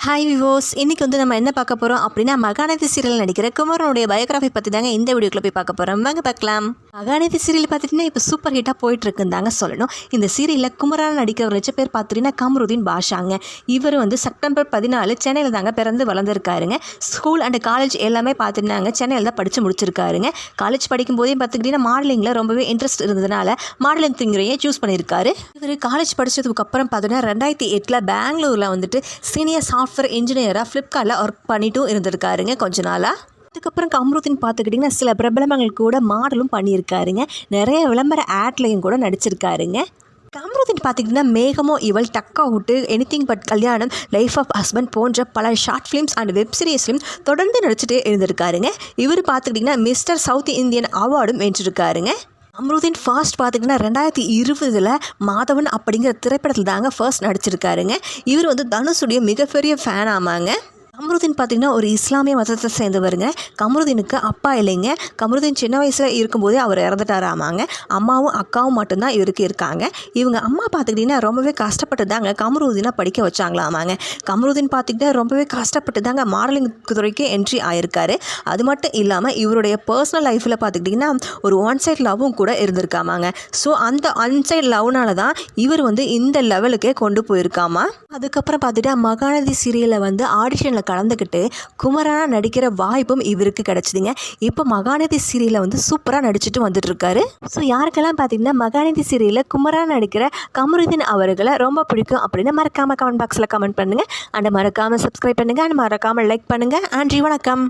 Hi விவோஸ், இன்றைக்கி நம்ம என்ன பார்க்க போகிறோம் அப்படின்னா மகாநதி சீரியல் நடிக்கிற குமரனுடைய பயோகிராஃபி பற்றி தாங்க இந்த வீடியோக்குள்ள போய் பார்க்க போகிறோம். வாங்க பார்க்கலாம். மகாநதி சீரியல் பார்த்துட்டிங்கன்னா இப்போ சூப்பர் ஹிட்டாக போயிட்டுருக்குன்னு தாங்க சொல்லணும். இந்த சீரியலில் குமரன் நடிக்கிற வச்ச பேர் பார்த்துட்டிங்கன்னா கமருதீன் பாஷாங்க. இவர் செப்டம்பர் 14 சென்னையில் தாங்க பிறந்து வளர்ந்துருக்காருங்க. ஸ்கூல் அண்ட் காலேஜ் எல்லாமே பார்த்துட்டாங்க சென்னையில் தான் படித்து முடிச்சிருக்காருங்க. காலேஜ் படிக்கும் போதே பார்த்துக்கிட்டிங்கன்னா மாடலிங்கில் ரொம்பவே இன்ட்ரெஸ்ட் இருந்ததுனால மாடலிங் திங்கரையே சூஸ் பண்ணியிருக்காரு. இவர் காலேஜ் படித்ததுக்கு அப்புறம் பார்த்தீங்கன்னா 2008 பெங்களூரில் சீனியர் சாஃப்ட்வேர் இன்ஜினியராக ஃப்ளிப்கார்ட்டில் ஒர்க் பண்ணிட்டும் இருந்திருக்காருங்க கொஞ்ச நாளாக. அதுக்கப்புறம் கமருதீன் பார்த்துக்கிட்டிங்கன்னா சில பிரபலங்கள் கூட மாடலும் பண்ணியிருக்காருங்க. நிறைய விளம்பர ஆட்லையும் கூட நடிச்சிருக்காருங்க. கமருதீன் பார்த்திங்கன்னா மேகமோ இவள், duck out, anything but Kalyanam, life of husband போன்ற பல ஷார்ட் ஃபிலிம்ஸ் அண்ட் வெப் சீரிஸ்லையும் தொடர்ந்து நடிச்சுட்டே இருந்திருக்காருங்க. இவர் பார்த்துக்கிட்டிங்கன்னா மிஸ்டர் சவுத் இந்தியன் அவார்டும் வென்றிருக்காருங்க. கமருதீன் ஃபர்ஸ்ட் பார்த்திங்கன்னா 2020 மாதவன் அப்படிங்கிற திரைப்படத்தில் தாங்க ஃபர்ஸ்ட் நடிச்சிருக்காருங்க. இவர் தனுஷுடைய மிகப்பெரிய ஃபேன் ஆமாங்க. கமருதீன் பார்த்திங்கன்னா ஒரு இஸ்லாமிய மதத்தை சேர்ந்தவருங்க. கமருதீனுக்கு அப்பா இல்லைங்க. கமருதீன் சின்ன வயசில் இருக்கும்போதே அவர் இறந்துட்டாராமாங்க. அம்மாவும் அக்காவும் மட்டும்தான் இவருக்கு இருக்காங்க. இவங்க அம்மா பார்த்துக்கிட்டிங்கன்னா ரொம்பவே கஷ்டப்பட்டு தாங்க கமருதீனை படிக்க வச்சாங்களாமாங்க. கமருதீன் பார்த்திங்கன்னா ரொம்பவே கஷ்டப்பட்டு தாங்க மாடலிங் துறைக்கு என்ட்ரி ஆயிருக்காரு. அது மட்டும் இல்லாமல் இவருடைய பர்சனல் லைஃப்பில் பார்த்துக்கிட்டிங்கன்னா ஒரு ஒன் சைட் லவ்வும் கூட இருந்திருக்காமாங்க. ஸோ அந்த ஒன் சைட் லவ்னால தான் இவர் இந்த லெவலுக்கே கொண்டு போயிருக்காமா. அதுக்கப்புறம் பார்த்துட்டா மகாநதி சீரியலில் ஆடிஷனில் கலந்துக்கிட்டு குமரனாக நடிக்கிற வாய்ப்பும் இவருக்கு கிடச்சிதுங்க. இப்போ மகாநதி சீரியலில் சூப்பராக நடிச்சுட்டு வந்துட்டுருக்காரு. ஸோ யாருக்கெல்லாம் பார்த்தீங்கன்னா மகாநதி சீரியலில் குமரனாக நடிக்கிற கமருதீன் அவர்களை ரொம்ப பிடிக்கும் அப்படின்னு மறக்காமல் கமெண்ட் பாக்ஸில் கமெண்ட் பண்ணுங்கள். அண்ட் மறக்காமல் சப்ஸ்கிரைப் பண்ணுங்கள். அண்ட் மறக்காமல் லைக் பண்ணுங்கள். நன்றி, வணக்கம்.